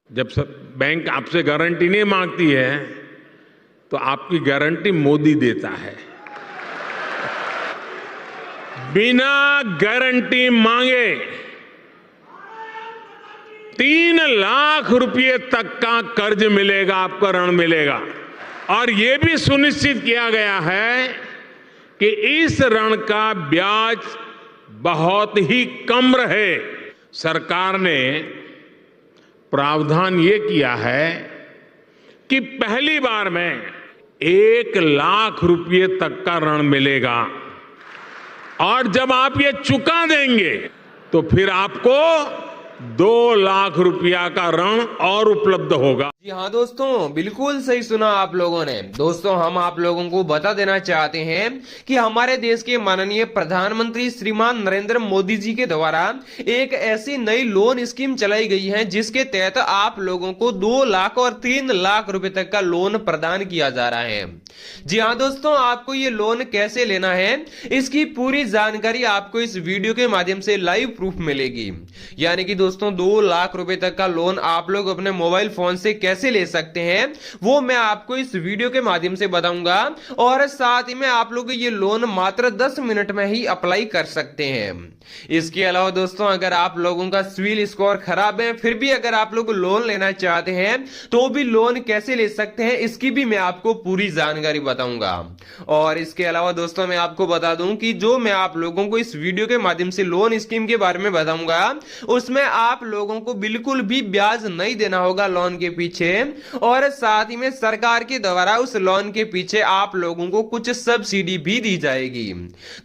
जब सब बैंक आपसे गारंटी नहीं मांगती है तो आपकी गारंटी मोदी देता है। बिना गारंटी मांगे 3 लाख रुपए तक का कर्ज मिलेगा, आपको ऋण मिलेगा। और यह भी सुनिश्चित किया गया है कि इस ऋण का ब्याज बहुत ही कम रहे। सरकार ने प्रावधान ये किया है कि पहली बार में 1 लाख रुपए तक का ऋण मिलेगा और जब आप ये चुका देंगे तो फिर आपको 2 लाख रुपया का ऋण और उपलब्ध होगा। जी हाँ दोस्तों, बिल्कुल सही सुना आप लोगों ने। दोस्तों, हम आप लोगों को बता देना चाहते हैं कि हमारे देश के माननीय प्रधानमंत्री श्रीमान नरेंद्र मोदी जी के द्वारा एक ऐसी नई लोन स्कीम चलाई गई है जिसके तहत आप लोगों को 2 लाख और 3 लाख रुपए तक का लोन प्रदान किया जा रहा है। जी हाँ दोस्तों, आपको ये लोन कैसे लेना है इसकी पूरी जानकारी आपको इस वीडियो के माध्यम से लाइव प्रूफ मिलेगी। यानी कि दोस्तों 2 लाख रुपए तक का लोन आप लोग अपने मोबाइल फोन से कैसे ले सकते हैं वो मैं आपको इस वीडियो के माध्यम से बताऊंगा और साथ ही में आप लोग ये लोन मात्र 10 मिनट में ही अप्लाई कर सकते हैं। इसके अलावा दोस्तों, अगर आप लोगों का सिविल स्कोर खराब है फिर भी अगर आप लोग लोन लेना चाहते हैं तो भी लोन कैसे ले सकते हैं इसकी भी मैं आपको पूरी जानकारी बताऊंगा। और इसके अलावा दोस्तों, मैं आपको बता दूं कि जो मैं आप लोगों को इस वीडियो के माध्यम से लोन स्कीम के बारे में बताऊंगा उसमें आप लोगों को बिल्कुल भी ब्याज नहीं देना होगा लोन के पीछे, और साथ ही में सरकार के द्वारा उस लोन के पीछे आप लोगों को कुछ सब्सिडी भी दी जाएगी।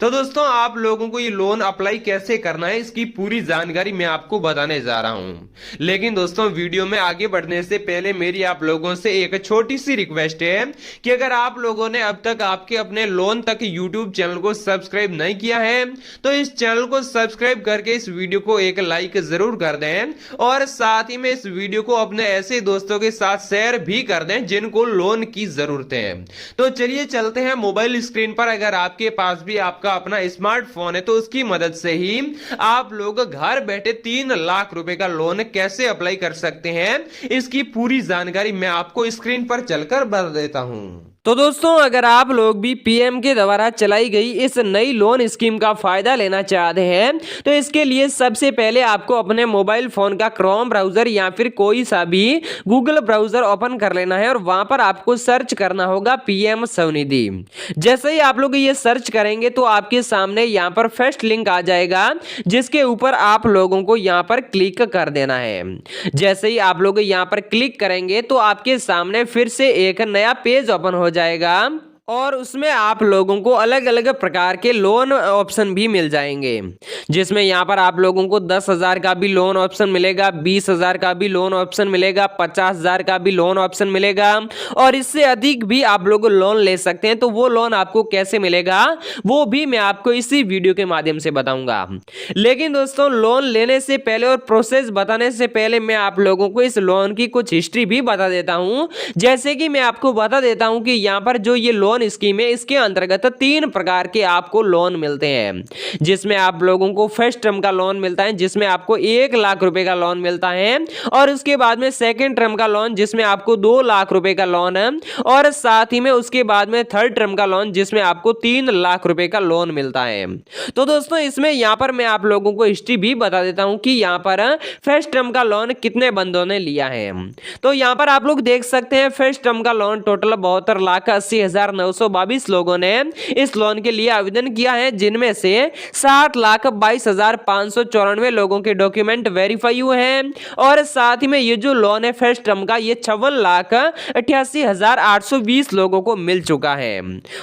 तो दोस्तों, आप लोगों को ये लोन अप्लाई कैसे करना है इसकी पूरी जानकारी मैं आपको बताने जा रहा हूं। लेकिन दोस्तों, वीडियो में आगे बढ़ने से पहले मेरी आप लोगों से एक छोटी सी रिक्वेस्ट है कि अगर आप लोगों ने अब तक आपके अपने लोन तक यूट्यूब चैनल को सब्सक्राइब नहीं किया है तो इस चैनल को सब्सक्राइब करके इस वीडियो को एक लाइक जरूर कर दें और साथ ही में इस वीडियो को अपने ऐसे दोस्तों के साथ शेयर भी कर दें जिनको लोन की जरूरत है। तो चलिए चलते हैं मोबाइल स्क्रीन पर। अगर आपके पास भी आपका अपना स्मार्टफोन है तो उसकी मदद से ही आप लोग घर बैठे 3 लाख रुपए का लोन कैसे अप्लाई कर सकते हैं इसकी पूरी जानकारी मैं आपको स्क्रीन पर चलकर बता देता हूं। तो दोस्तों, अगर आप लोग भी पीएम के द्वारा चलाई गई इस नई लोन स्कीम का फायदा लेना चाहते हैं तो इसके लिए सबसे पहले आपको अपने मोबाइल फोन का क्रोम ब्राउजर या फिर कोई सा भी गूगल ब्राउजर ओपन कर लेना है और वहां पर आपको सर्च करना होगा पीएम स्वनिधि। जैसे ही आप लोग ये सर्च करेंगे तो आपके सामने यहाँ पर फर्स्ट लिंक आ जाएगा जिसके ऊपर आप लोगों को यहाँ पर क्लिक कर देना है। जैसे ही आप लोग यहाँ पर क्लिक करेंगे तो आपके सामने फिर से एक नया पेज ओपन हो जाएगा और उसमें आप लोगों को अलग अलग प्रकार के लोन ऑप्शन भी मिल जाएंगे, जिसमें यहाँ पर आप लोगों को 10,000 का भी लोन ऑप्शन मिलेगा, 20,000 का भी लोन ऑप्शन मिलेगा, 50,000 का भी लोन ऑप्शन मिलेगा और इससे अधिक भी आप लोग लोन ले सकते हैं। तो वो लोन आपको कैसे मिलेगा वो भी मैं आपको इसी वीडियो के माध्यम से बताऊंगा। लेकिन दोस्तों, लोन लेने से पहले और प्रोसेस बताने से पहले मैं आप लोगों को इस लोन की कुछ हिस्ट्री भी बता देता हूं। जैसे कि मैं आपको बता देता हूं कि यहाँ पर जो ये लोन स्कीम है इसके अंतर्गत 3 प्रकार के आपको लोन मिलते हैं, जिसमें आप लोगों को फर्स्ट टर्म का लोन मिलता है जिसमें आपको 1 लाख रुपए का लोन मिलता है और उसके बाद में सेकंड टर्म का लोन जिसमें आपको 2 लाख रुपए का लोन है और साथ ही में उसके बाद में थर्ड टर्म का लोन जिसमें आपको 3 लाख रुपए का लोन मिलता है। तो दोस्तों, इसमें यहाँ पर मैं आप लोगों को हिस्ट्री भी बता देता हूं कि यहाँ पर फर्स्ट टर्म का लोन कितने बंदों ने लिया है। तो यहाँ पर आप लोग देख सकते हैं फर्स्ट टर्म का लोन टोटल 72,80,922 लोगों ने इस लोन के लिए आवेदन किया है, जिनमें से 60,22,594 लोगों के डॉक्यूमेंट वेरीफाई हुए हैं और साथ ही में ये जो लोन है फर्स्ट टर्म का ये 56,88,820 लोगों को मिल चुका है।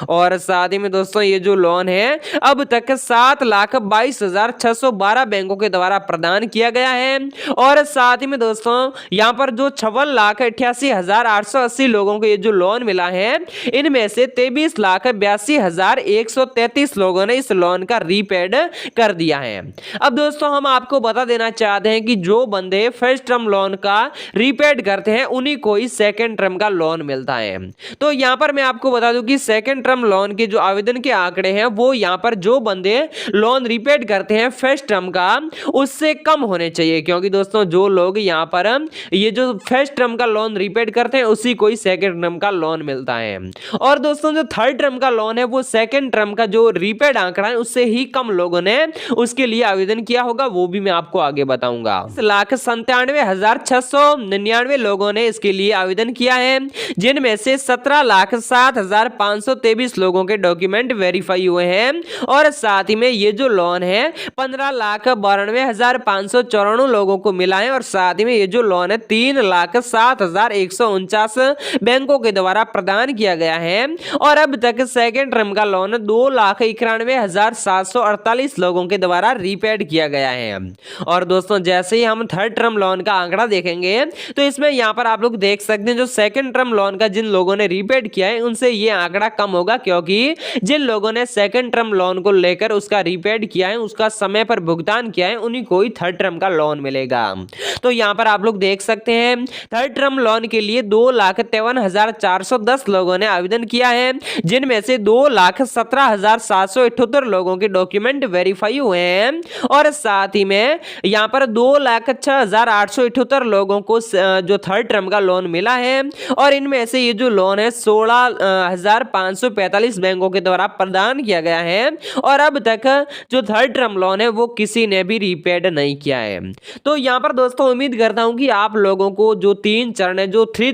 और साथ ही में दोस्तों, ये जो लोन है अब तक 7,22,612 बैंकों के द्वारा प्रदान किया गया है और साथ ही में दोस्तों यहाँ पर जो 56,88,880 लोगों को ये जो लोन मिला है इनमें से 23,82,133 लोगों ने इस लोन का रीपेड कर दिया है। अब दोस्तों हम आपको बता देना चाहते हैं कि जो बंदे फर्स्ट टर्म लोन का रीपेड करते हैं उन्हीं को ही सेकंड टर्म का लोन मिलता है। तो यहां पर मैं आपको बता दूं कि सेकंड टर्म लोन के जो आवेदन के आंकड़े हैं वो यहां पर जो बंदे लोन रीपेड करते हैं फर्स्ट टर्म का उससे कम होने चाहिए, क्योंकि दोस्तों जो लोग यहां पर ये जो फर्स्ट टर्म का लोन रीपेड करते हैं उसी को ही सेकंड टर्म का लोन मिलता है। और दोस्तों जो थर्ड टर्म का लोन है वो सेकंड टर्म का जो रीपेड आंकड़ा है उससे ही कम लोगों ने उसके लिए आवेदन किया होगा, वो भी मैं आपको आगे बताऊंगा। 1,97,699 लोगों ने इसके लिए आवेदन किया है, जिनमें से 17,07,523 लोगों के डॉक्यूमेंट वेरीफाई हुए हैं। और साथ ही में ये जो लोन है 15,92,594 लोगों को मिला है। और साथ ही में ये जो लोन है 3,07,149 बैंकों के द्वारा प्रदान किया गया है। और अब तक सेकेंड टर्म का लोन 2,91,748 लोगों के द्वारा रीपेड किया गया है। और दोस्तों जैसे ही हम थर्ड टर्म लोन का आंकड़ा देखेंगे तो इसमें यहां पर आप लोग देख सकते हैं जो सेकंड टर्म लोन का जिन लोगों ने रीपेड किया है उनसे ये आंकड़ा कम होगा, क्योंकि जिन लोगों ने सेकंड टर्म लोन को लेकर उसका रीपेड किया है, उसका समय पर भुगतान किया है, उन्हीं को ही थर्ड टर्म का लोन मिलेगा। तो यहां पर आप लोग देख सकते हैं थर्ड टर्म लोन के लिए 2,53,410 लोगों ने आवेदन किया है, जिनमें से 2,17,778 लोगों के डॉक्यूमेंट वेरीफाई हुए हैं। और साथ ही में यहां पर 2,06,878 लोगों को जो थर्ड टर्म का लोन मिला है। और इनमें से ये जो लोन है 16,545 बैंकों के द्वारा प्रदान किया गया है। और अब तक जो थर्ड टर्म लोन है वो किसी ने भी रीपेड नहीं किया है। तो यहां पर दोस्तों उम्मीद करता हूं कि आप लोगों को जो 3 चरण है, जो 3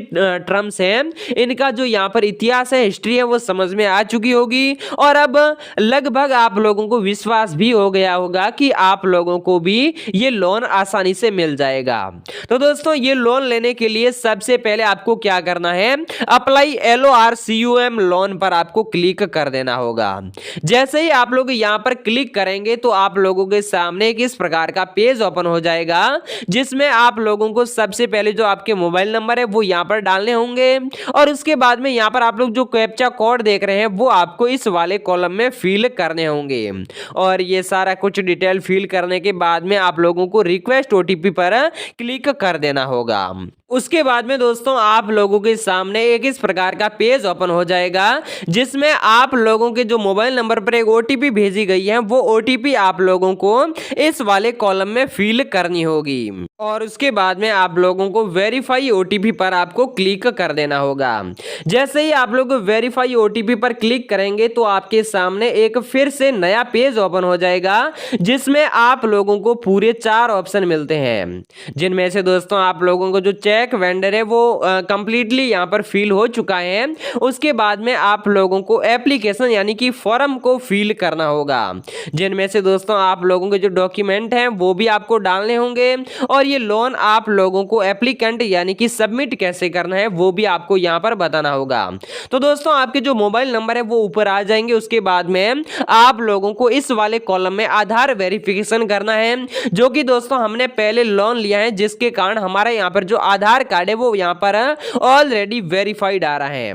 टर्म्स हैं, इनका जो यहां पर इतिहास है, हिस्ट्री है, वो समझ में आ चुकी होगी। और अब लगभग आप लोगों को विश्वास भी हो गया होगा कि आप लोगों को भी ये लोन आसानी से मिल जाएगा। तो दोस्तों ये लोन लेने के लिए सबसे पहले आपको क्या करना है, अप्लाई LORCUM लोन पर आपको क्लिक कर देना होगा। जैसे ही आप लोग यहां पर क्लिक करेंगे तो आप लोगों के सामने इस प्रकार का पेज ओपन हो जाएगा, जिसमें आप लोगों को सबसे पहले जो आपके मोबाइल नंबर है वो यहां पर डालने होंगे। और उसके बाद में यहां पर आप लोग जो कैप्चा कोड देख रहे हैं वो आपको इस वाले कॉलम में फिल करने होंगे। और ये सारा कुछ डिटेल फिल करने के बाद में आप लोगों को रिक्वेस्ट OTP पर क्लिक कर देना होगा। उसके बाद में दोस्तों आप लोगों के सामने एक इस प्रकार का पेज ओपन हो जाएगा, जिसमें आप लोगों के जो मोबाइल नंबर पर एक OTP भेजी गई है वो OTP आप लोगों को इस वाले कॉलम में फिल करनी होगी। और उसके बाद में आप लोगों को वेरीफाई OTP पर आपको क्लिक कर देना होगा। जैसे ही आप लोग वेरीफाई OTP पर क्लिक करेंगे तो आपके सामने एक फिर से नया पेज ओपन हो जाएगा, जिसमें आप लोगों को पूरे 4 ऑप्शन मिलते हैं, जिनमें से दोस्तों आप लोगों को जो चेक वेंडर है वो कंप्लीटली यहां पर फिल हो चुका है। उसके बाद में आप लोगों को एप्लीकेशन यानी कि फॉर्म को फिल करना होगा, जिनमें से दोस्तों आप लोगों के जो डॉक्यूमेंट हैं वो भी आपको डालने होंगे। और ये लोन आप लोगों को एप्लीकेंट यानी कि सबमिट कैसे करना है वो भी आपको यहां पर बताना होगा। तो दोस्तों आपके जो मोबाइल नंबर है वो ऊपर आ जाएंगे। उसके बाद में आप लोगों को इस वाले कॉलम में आधार वेरिफिकेशन करना है, जो कि दोस्तों हमने पहले लोन लिया है, जिसके कारण हमारा यहाँ पर जो आधार कार्ड है वो यहाँ पर ऑलरेडी वेरीफाइड आ रहा है।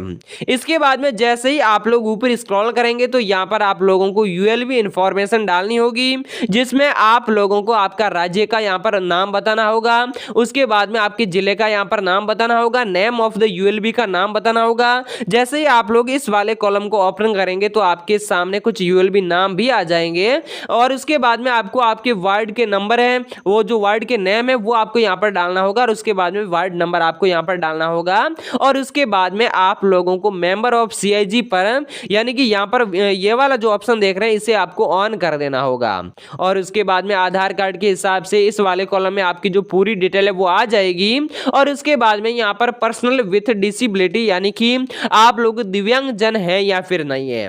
इसके बाद में जैसे ही आप लोग ऊपर स्क्रॉल करेंगे तो यहाँ पर आप लोगों को ULB इंफॉर्मेशन डालनी होगी, जिसमें आप लोगों को आपका राज्य का यहाँ पर नाम बताना होगा। उसके बाद में आपके जिले का यहाँ पर नाम बताना होगा, नेम ऑफ द ULB का नाम बताना होगा। जैसे ही आप लोग इस वाले कॉलम को ओपन करेंगे तो आपके सामने कुछ ULB नाम भी आ जाएंगे। और उसके बाद में आपको आपके वार्ड के नंबर है, वो जो वार्ड के नेम है वो आपको यहाँ पर डालना होगा। और उसके बाद में वार्ड नंबर आपको यहाँ पर डालना होगा। और उसके बाद में आप लोगों को मेंबर ऑफ CIG पर यानी कि यहाँ पर ये वाला जो ऑप्शन देख रहे हैं इसे आपको ऑन कर देना होगा। और उसके बाद में आधार कार्ड के हिसाब से इस वाले कॉलम में आपकी जो पूरी डिटेल है वो आ जाएगी। और उसके बाद में यहाँ पर पर्सनल विथ डिसेबिलिटी यानी कि आप लोग दिव्यांग जन है या फिर नहीं है।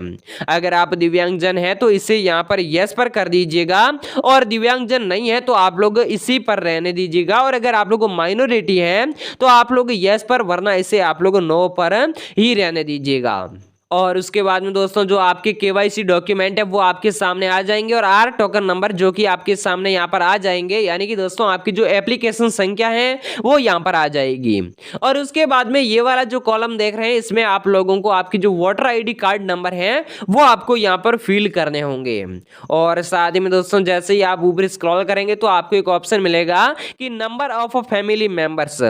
अगर आप दिव्यांग जन है तो इसे यहाँ पर यस पर कर दीजिएगा, और दिव्यांग जन नहीं है तो आप लोग इसी पर रहने दीजिएगा। और अगर आप लोग माइनॉरिटी है तो आप लोग यस पर, वरना इसे आप लोग नो पर ही रहने दीजिएगा। और उसके बाद में दोस्तों जो आपके केवाईसी डॉक्यूमेंट है वो आपके सामने आ जाएंगे और आर टोकन नंबर जो कि आपके सामने यहाँ पर आ जाएंगे, यानी कि दोस्तों आपकी जो एप्लीकेशन संख्या है वो यहाँ पर आ जाएगी। और उसके बाद में ये वाला जो कॉलम देख रहे हैं इसमें आप लोगों को आपकी जो वोटर आईडी कार्ड नंबर है वो आपको यहाँ पर फिल करने होंगे। और साथ ही में दोस्तों जैसे ही आप ऊपर स्क्रॉल करेंगे तो आपको एक ऑप्शन मिलेगा कि नंबर ऑफ फैमिली मेंबर्स,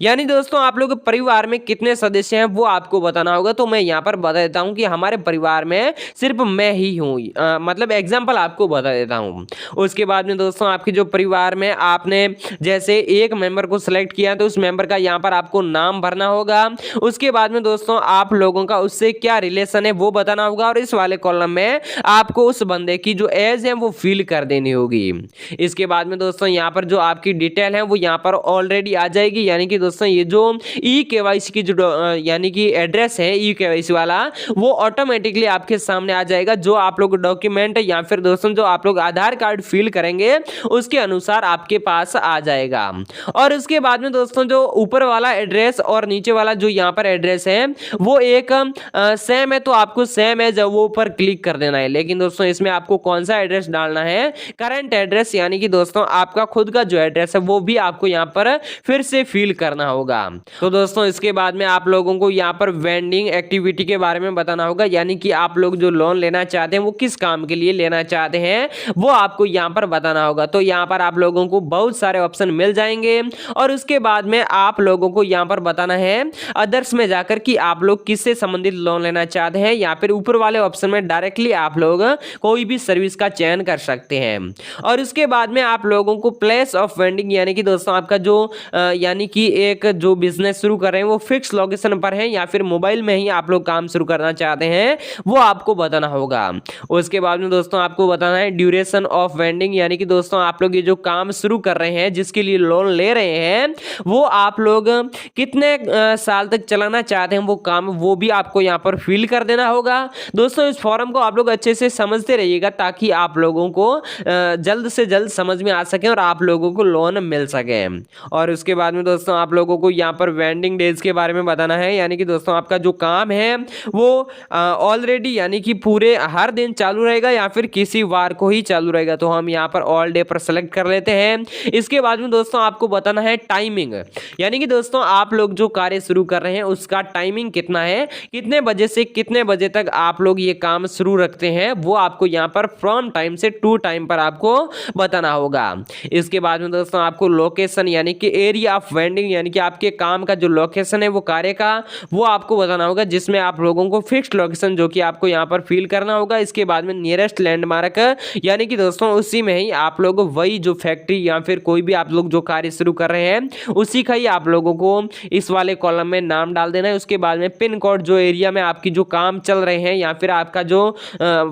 यानी दोस्तों आप लोग परिवार में कितने सदस्य हैं वो आपको बताना होगा। तो मैं यहाँ पर बता देता हूँ कि हमारे परिवार में सिर्फ मैं ही हूँ, मतलब एग्जाम्पल आपको बता देता हूँ। उसके बाद में दोस्तों आपके जो परिवार में आपने जैसे एक मेंबर को सिलेक्ट किया तो उस मेंबर का यहाँ पर आपको नाम भरना होगा। उसके बाद में दोस्तों आप लोगों का उससे क्या रिलेशन है वो बताना होगा और इस वाले कॉलम में आपको उस बंदे की जो एज है वो फिल कर देनी होगी। इसके बाद में दोस्तों यहाँ पर जो आपकी डिटेल है वो यहाँ पर ऑलरेडी आ जाएगी, यानी कि दोस्तों ये जो ई केवाईसी की जो यानी कि एड्रेस है ई केवाईसी वाला वो ऑटोमेटिकली आपके सामने आ जाएगा। जो आप लोग डॉक्यूमेंट या फिर दोस्तों जो आप लोग आधार कार्ड फिल करेंगे उसके अनुसार आपके पास आ जाएगा। और उसके बाद में दोस्तों जो ऊपर वाला एड्रेस और नीचे वाला जो यहाँ पर एड्रेस है वो एक सेम है, तो आपको सेम है जब वो ऊपर क्लिक कर देना है। लेकिन दोस्तों इसमें आपको कौन सा एड्रेस डालना है, करंट एड्रेस, यानी कि दोस्तों आपका खुद का जो एड्रेस है वो भी आपको यहाँ पर फिर से फिल करना होगा। तो दोस्तों इसके बाद में आप लोगों को यहाँ पर वेंडिंग एक्टिविटी के बारे में बताना होगा, यानी कि आप लोग जो लोन लेना चाहते हैं वो किस काम के लिए लेना चाहते हैं वो आपको यहाँ पर बताना होगा। तो यहाँ पर आप लोगों को बहुत सारे ऑप्शन मिल जाएंगे और उसके बाद में आप लोगों को यहाँ पर बताना है अदर्स में जाकर कि आप लोग किससे संबंधित लोन लेना चाहते हैं, या फिर ऊपर वाले ऑप्शन में डायरेक्टली आप लोग कोई भी सर्विस का चयन कर सकते हैं। और उसके बाद में आप लोगों को प्लेस ऑफ वेंडिंग, यानी कि दोस्तों आपका जो यानी कि एक जो बिजनेस शुरू कर रहे हैं वो फिक्स लोकेशन पर है या फिर मोबाइल में ही आप लोग काम शुरू करना चाहते हैं वो आपको बताना होगा। उसके बाद में दोस्तों आपको बताना है ड्यूरेशन ऑफ वेंडिंग, यानी कि दोस्तों आप लोग ये जो काम शुरू कर रहे हैं जिसके लिए लोन ले रहे हैं वो आप लोग कितने साल तक चलाना चाहते हैं वो काम, वो भी आपको यहाँ पर फिल कर देना होगा। दोस्तों इस फॉर्म को आप लोग अच्छे से समझते रहिएगा ताकि आप लोगों को जल्द से जल्द समझ में आ सके और आप लोगों को लोन मिल सके। और उसके बाद में दोस्तों आप लोगों को यहाँ पर वेंडिंग डेज के बारे में बताना है, यानी कि दोस्तों आपका जो काम है वो ऑलरेडी यानी कि पूरे हर दिन चालू रहेगा या फिर किसी वार को ही चालू रहेगा। तो हम यहाँ पर ऑल डे पर सेलेक्ट कर लेते हैं। इसके बाद में दोस्तों आपको बताना है टाइमिंग, यानी कि दोस्तों आप लोग जो कार्य शुरू कर रहे हैं उसका टाइमिंग कितना है, कितने बजे से कितने बजे तक आप लोग ये काम शुरू रखते हैं वो आपको यहाँ पर फ्रॉम टाइम से टू टाइम पर आपको बताना होगा। इसके बाद में दोस्तों आपको लोकेशन यानी कि एरिया ऑफ वेंडिंग, यानी कि आपके काम का जो लोकेशन है वो कार्य का वो आपको बताना होगा, जिसमें आप लोगों को फिक्स्ड लोकेशन जो कि आपको यहाँ पर फिल करना होगा। इसके बाद में नियरेस्ट लैंडमार्क, यानी कि दोस्तों उसी में ही आप लोग वही जो फैक्ट्री या फिर कोई भी आप लोग जो कार्य शुरू कर रहे हैं उसी का ही आप लोगों को इस वाले कॉलम में नाम डाल देना है। उसके बाद में पिन कोड, जो एरिया में आपकी जो काम चल रहे हैं या फिर आपका जो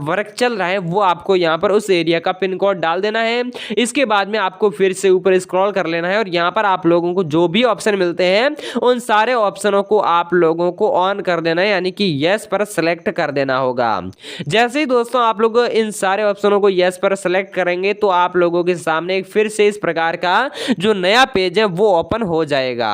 वर्क चल रहा है वो आपको यहाँ पर उस एरिया का पिन कोड डाल देना है। इसके बाद में आपको फिर से ऊपर स्क्रॉल कर लेना है और यहाँ पर आप लोगों को जो भी ऑप्शन मिलते हैं उन सारे ऑप्शनों को आप लोगों को ऑन कर देना है, यानी कि यस पर सेलेक्ट कर देना होगा। जैसे ही दोस्तों आप लोग इन सारे ऑप्शनों को यस पर सेलेक्ट करेंगे तो आप लोगों के सामने एक फिर से इस प्रकार का जो नया पेज है वो ओपन हो जाएगा,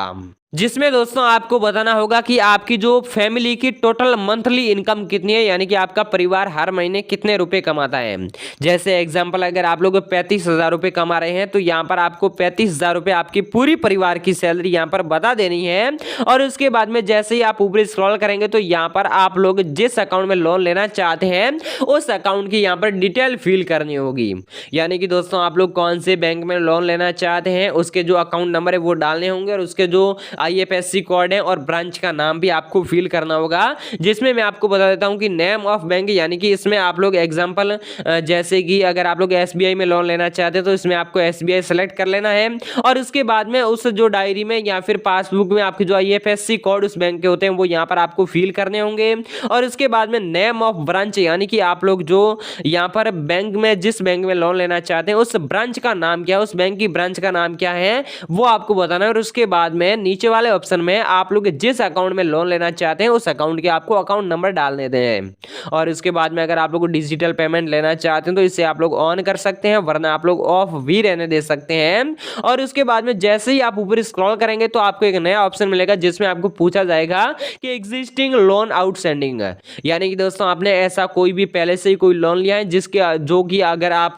जिसमें दोस्तों आपको बताना होगा कि आपकी जो फैमिली की टोटल मंथली इनकम कितनी है, यानी कि आपका परिवार हर महीने कितने रुपए कमाता है। जैसे एग्जांपल अगर आप लोग 35,000 रुपए कमा रहे हैं तो यहाँ पर आपको 35,000 रुपए आपकी पूरी परिवार की सैलरी यहाँ पर बता देनी है। और उसके बाद में जैसे ही आप ऊपर स्क्रॉल करेंगे तो यहाँ पर आप लोग जिस अकाउंट में लोन लेना चाहते हैं उस अकाउंट की यहाँ पर डिटेल फिल करनी होगी, यानी कि दोस्तों आप लोग कौन से बैंक में लोन लेना चाहते हैं उसके जो अकाउंट नंबर है वो डालने होंगे और उसके जो IFSC कोड है और ब्रांच का नाम भी आपको फिल करना होगा, जिसमें मैं आपको बता देता हूं कि नेम ऑफ बैंक, यानी कि इसमें आप लोग एग्जांपल जैसे कि अगर आप लोग SBI में लोन लेना चाहते हैं तो इसमें आपको SBI सेलेक्ट कर लेना है। और उसके बाद में उस जो डायरी में या फिर पासबुक में आपके जो IFSC कोड उस बैंक के होते हैं वो यहाँ पर आपको फिल करने होंगे। और उसके बाद में नेम ऑफ ब्रांच, यानी कि आप लोग जो यहाँ पर बैंक में जिस बैंक में लोन लेना चाहते हैं उस ब्रांच का नाम क्या है, उस बैंक की ब्रांच का नाम क्या है वो आपको बताना है। और उसके बाद में नीचे नीचे वाले ऑप्शन में आप लोग जिस अकाउंट में लोन लेना चाहते हैं उस अकाउंट के आपको अकाउंट नंबर डालने दें। और उसके बाद में अगर आप लोग डिजिटल पेमेंट लेना चाहते हैं तो इसे आप लोग ऑन कर सकते हैं, वरना आप लोग ऑफ भी रहने दे सकते हैं। और उसके बाद में जैसे ही आप ऊपर स्क्रॉल करेंगे तो आपको एक नया ऑप्शन मिलेगा जिसमें आपको पूछा जाएगा कि एग्जिस्टिंग लोन आउटस्टैंडिंग, यानी कि दोस्तों आपने ऐसा कोई भी पहले से ही कोई लोन लिया है जिसके जो कि अगर आप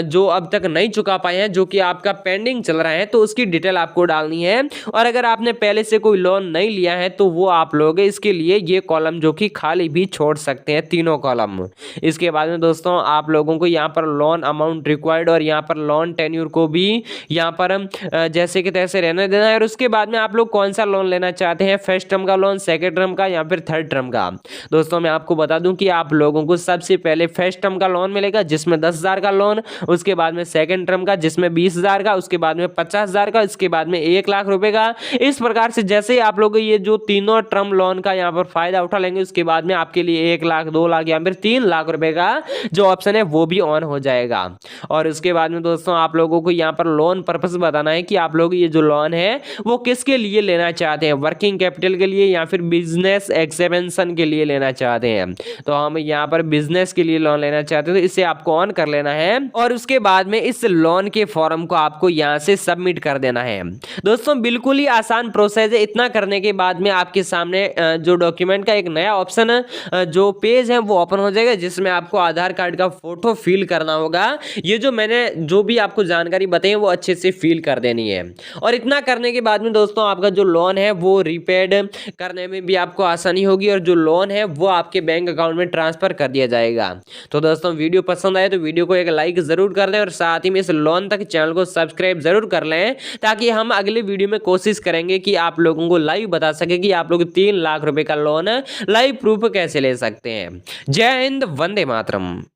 जो अब तक नहीं चुका पाए हैं, जो कि आपका पेंडिंग चल रहा है, तो उसकी डिटेल आपको डालनी है। और अगर आपने पहले से कोई लोन नहीं लिया है तो वो आप लोग इसके लिए ये कॉलम जो कि खाली भी छोड़ सकते हैं, तीनों कॉलम। इसके बाद में दोस्तों आप लोगों को यहाँ पर लोन अमाउंट रिक्वायर्ड और यहाँ पर लोन टेन्यूर को भी यहाँ पर जैसे कि तैसे रहने देना है। और उसके बाद में आप लोग कौन सा लोन लेना चाहते हैं, फर्स्ट टर्म का लोन, सेकंड टर्म का या फिर थर्ड टर्म का। दोस्तों मैं आपको बता दूं कि आप लोगों को सबसे पहले फर्स्ट टर्म का लोन मिलेगा जिसमें 10,000 का लोन, उसके बाद में सेकंड टर्म का जिसमें 20,000 का, उसके बाद में 50,000 का, उसके बाद में 1,00,000 रुपए का। इस प्रकार से जैसे ही आप लोग ये जो तीनों टर्म लोन का यहाँ पर फायदा उठा लेंगे उसके बाद में आपके लिए 1,00,000, 2,00,000 या फिर 3,00,000 रुपए का जो ऑप्शन है वो भी ऑन हो जाएगा। और उसके बाद में दोस्तों आप लोगों को यहाँ पर लोन पर्पस बताना है कि आप लोग ये जो लोन है वो किसके लिए लेना चाहते हैं, वर्किंग कैपिटल के लिए या फिर बिजनेस एक्सपेंशन के लिए लेना चाहते हैं। तो हम यहाँ पर बिजनेस के लिए लोन लेना चाहते हैं तो इसे आपको ऑन कर लेना है। और उसके बाद में इस लोन के फॉर्म को आपको यहाँ से सबमिट कर देना है। दोस्तों बिल्कुल ही आसान प्रोसेस है। इतना करने के बाद में आपके सामने जो डॉक्यूमेंट का एक नया ऑप्शन जो पेज है वो ओपन हो जाएगा जिसमें आपको आधार कार्ड का फोटो फिल करना होगा। ये जो मैंने जो भी आपको जानकारी बताई है वो अच्छे से फिल कर देनी है। और इतना करने के बाद में दोस्तों आपका जो लोन है वो रिपेड करने में भी आपको आसानी होगी और जो लोन है वो आपके बैंक अकाउंट में ट्रांसफर कर दिया जाएगा। तो दोस्तों वीडियो पसंद आए तो वीडियो को एक लाइक जरूर कर दें और साथ ही में इस लोन तक चैनल को सब्सक्राइब जरूर कर लें ताकि हम अगले वीडियो में कोशिश करेंगे कि आप लोगों को लाइव बता सके कि आप लोग 3,00,000 रुपए का लोन लाइव प्रूफ कैसे ले सकते हैं। जय हिंद, वंदे मातरम।